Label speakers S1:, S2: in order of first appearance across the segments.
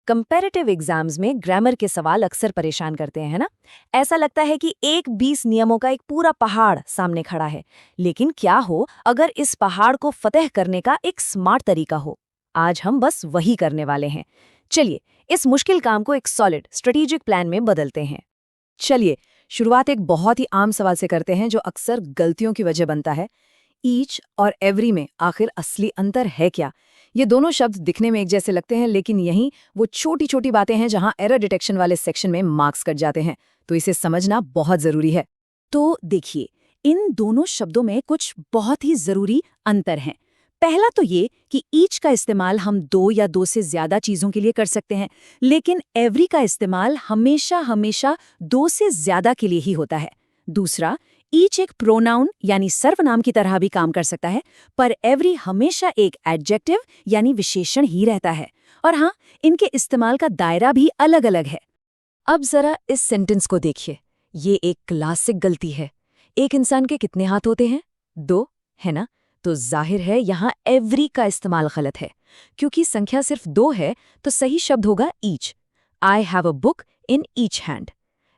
S1: Comparative exams में grammar के सवाल अक्सर परेशान करते हैं, है ना? ऐसा लगता है कि एक 20 नियमों का एक पूरा पहाड़ सामने खड़ा है। लेकिन क्या हो अगर इस पहाड़ को फतह करने का एक स्मार्ट तरीका हो? आज हम बस वही करने वाले हैं। चलिए, इस मुश्किल काम को एक सॉलिड स्ट्रेटेजिक प्लान में बदलते हैं। चलिए, शुरुआत एक बहुत ही आम सवाल से करते हैं जो अक्सर गलतियों की वजह बनता है। ईच और एवरी में आखिर असली अंतर है क्या? ये दोनों शब्द दिखने में एक जैसे लगते हैं, लेकिन यही वो छोटी छोटी बातें हैं जहां एरर डिटेक्शन वाले सेक्शन में मार्क्स कट जाते हैं। तो इसे समझना बहुत जरूरी है। तो देखिए, इन दोनों शब्दों में कुछ बहुत ही जरूरी अंतर हैं। पहला तो ये कि ईच का इस्तेमाल हम दो या दो से ज्यादा चीजों के लिए कर सकते हैं, लेकिन एवरी का इस्तेमाल हमेशा हमेशा दो से ज्यादा के लिए ही होता है। दूसरा, ईच एक प्रोनाउन यानी सर्वनाम की तरह भी काम कर सकता है, पर एवरी हमेशा एक एडजेक्टिव यानी विशेषण ही रहता है। और हाँ, इनके इस्तेमाल का दायरा भी अलग अलग है। अब जरा इस सेंटेंस को देखिए। ये एक क्लासिक गलती है। एक इंसान के कितने हाथ होते हैं? 2, है ना? तो जाहिर है यहाँ एवरी का इस्तेमाल गलत है। क्योंकि संख्या सिर्फ 2 है तो सही शब्द होगा each. I have a book in each hand.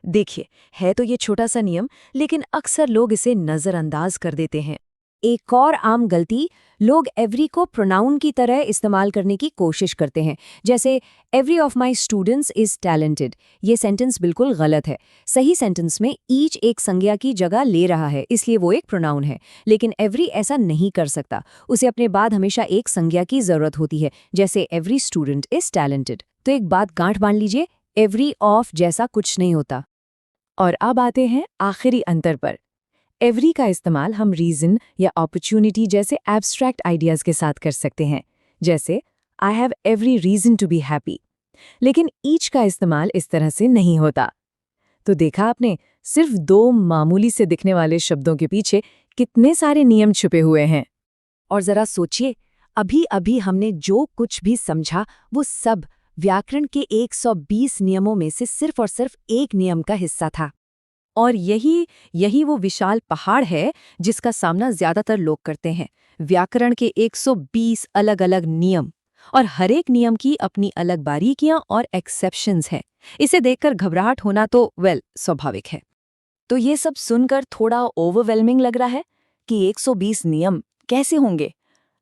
S1: देखिए, है तो ये छोटा सा नियम, लेकिन अक्सर लोग इसे नजरअंदाज कर देते हैं। एक और आम गलती, लोग एवरी को प्रोनाउन की तरह इस्तेमाल करने की कोशिश करते हैं। जैसे every of my students is talented. ये सेंटेंस बिल्कुल गलत है। सही सेंटेंस में ईच एक संज्ञा की जगह ले रहा है, इसलिए वो एक प्रोनाउन है। लेकिन एवरी ऐसा नहीं कर सकता। उसे अपने बाद हमेशा एक संज्ञा की जरूरत होती है, जैसे एवरी स्टूडेंट इज टैलेंटेड। तो एक बात गांठ बांध लीजिए, एवरी ऑफ जैसा कुछ नहीं होता। और अब आते हैं आखिरी अंतर पर। एवरी का इस्तेमाल हम रीजन या अपॉर्चुनिटी जैसे एब्स्ट्रैक्ट आइडियाज के साथ कर सकते हैं, जैसे I have every reason to be happy. लेकिन ईच का इस्तेमाल इस तरह से नहीं होता। तो देखा आपने, सिर्फ 2 मामूली से दिखने वाले शब्दों के पीछे कितने सारे नियम छुपे हुए हैं। और जरा सोचिए, अभी अभी हमने जो कुछ भी समझा वो सब व्याकरण के 120 नियमों में से सिर्फ और सिर्फ एक नियम का हिस्सा था। और यही वो विशाल पहाड़ है जिसका सामना ज्यादातर लोग करते हैं। व्याकरण के 120 अलग-अलग नियम, और हर एक नियम की अपनी अलग बारीकियां और एक्सेप्शंस हैं। इसे देखकर घबराहट होना तो स्वाभाविक है। तो ये सब सुनकर थोड़ा ओवरवेलमिंग लग रहा है कि 120 नियम कैसे होंगे?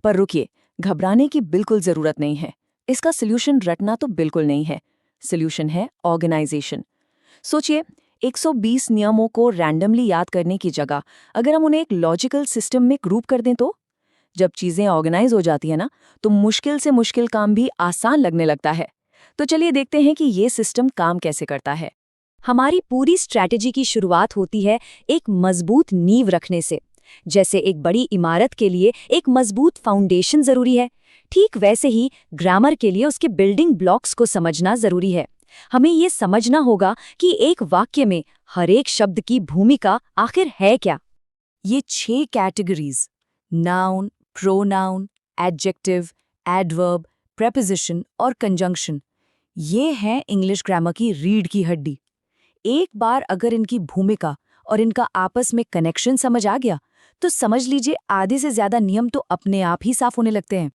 S1: पर रुकिए, घबराने की बिल्कुल जरूरत नहीं है। इसका सॉल्यूशन रटना तो बिल्कुल नहीं है। सॉल्यूशन है ऑर्गेनाइजेशन। सोचिए, 120 नियमों को रैंडमली याद करने की जगह अगर हम उन्हें एक लॉजिकल सिस्टम में ग्रुप कर दें तो जब चीजें ऑर्गेनाइज हो जाती है ना, तो मुश्किल से मुश्किल काम भी आसान लगने लगता है। तो चलिए देखते हैं कि ये सिस्टम काम कैसे करता है। हमारी पूरी स्ट्रैटेजी की शुरुआत होती है एक मजबूत नींव रखने से। जैसे एक बड़ी इमारत के लिए एक मजबूत फाउंडेशन जरूरी है, ठीक वैसे ही ग्रामर के लिए उसके बिल्डिंग ब्लॉक्स को समझना जरूरी है। हमें ये समझना होगा कि एक वाक्य में हर एक शब्द की भूमिका आखिर है क्या। ये 6 categories, noun, pronoun, adjective, adverb, preposition और कंजंक्शन, ये हैं इंग्लिश ग्रामर की रीढ़ की हड्डी। एक बार अगर इनकी भूमिका और इनका आपस में कनेक्शन समझ आ गया, तो समझ लीजिए आधे से ज्यादा नियम तो अपने आप ही साफ होने लगते हैं।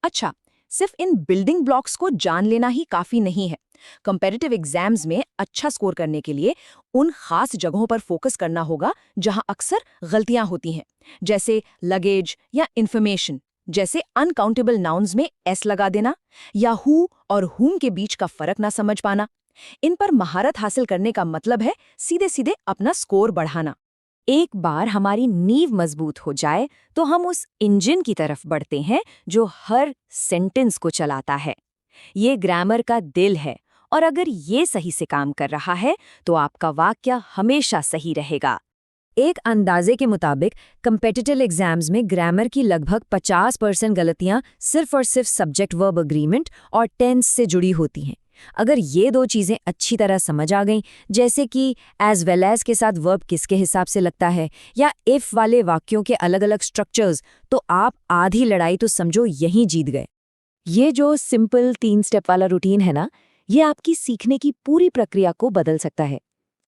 S1: अच्छा, सिर्फ इन बिल्डिंग ब्लॉक्स को जान लेना ही काफी नहीं है। कंपैरेटिव एग्जाम्स में अच्छा स्कोर करने के लिए उन खास जगहों पर फोकस करना होगा जहां अक्सर गलतियां होती हैं, जैसे लगेज या इंफॉर्मेशन। जैसे अनकाउंटेबल नाउन्स में एस लगा देना, या हु और हुम के बीच का फर्क ना समझ पाना। इन पर महारत हासिल करने का मतलब है सीधे सीधे अपना स्कोर बढ़ाना। एक बार हमारी नींव मजबूत हो जाए तो हम उस इंजन की तरफ बढ़ते हैं जो हर सेंटेंस को चलाता है। ये ग्रामर का दिल है, और अगर ये सही से काम कर रहा है तो आपका वाक्य हमेशा सही रहेगा। एक अंदाजे के मुताबिक कम्पिटिटिव एग्जाम्स में ग्रामर की लगभग 50% गलतियां सिर्फ और सिर्फ सब्जेक्ट वर्ब अग्रीमेंट और टेंस से जुड़ी होती हैं। अगर ये 2 चीजें अच्छी तरह समझ आ गईं, जैसे कि एज वेल एज के साथ वर्ब किसके हिसाब से लगता है, या इफ वाले वाक्यों के अलग अलग स्ट्रक्चर्स, तो आप आधी लड़ाई तो समझो यहीं जीत गए। ये जो सिंपल 3 स्टेप वाला रूटीन है ना, ये आपकी सीखने की पूरी प्रक्रिया को बदल सकता है।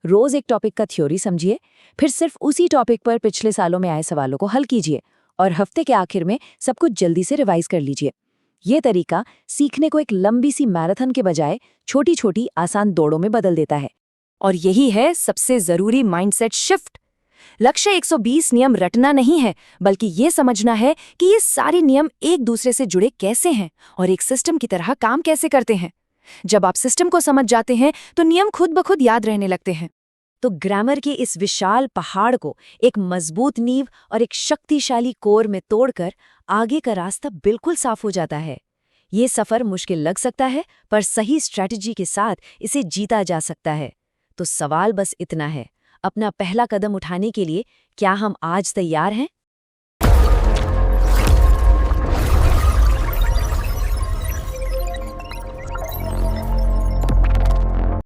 S1: रोज एक टॉपिक का थ्योरी समझिए, फिर सिर्फ उसी टॉपिक पर पिछले सालों में आए सवालों को हल कीजिए, और हफ्ते के आखिर में सब कुछ जल्दी से रिवाइज कर लीजिए। ये तरीका सीखने को एक लंबी सी मैराथन के बजाय छोटी छोटी आसान दौड़ों में बदल देता है। और यही है सबसे जरूरी माइंडसेट शिफ्ट। लक्ष्य 120 नियम रटना नहीं है, बल्कि ये समझना है कि ये सारे नियम एक दूसरे से जुड़े कैसे हैं और एक सिस्टम की तरह काम कैसे करते हैं। जब आप सिस्टम को समझ जाते हैं तो नियम खुद ब खुद याद रहने लगते हैं। तो ग्रामर के इस विशाल पहाड़ को एक मजबूत नींव और एक शक्तिशाली कोर में तोड़कर आगे का रास्ता बिल्कुल साफ हो जाता है। ये सफर मुश्किल लग सकता है, पर सही स्ट्रैटेजी के साथ इसे जीता जा सकता है। तो सवाल बस इतना है, अपना पहला कदम उठाने के लिए क्या हम आज तैयार हैं?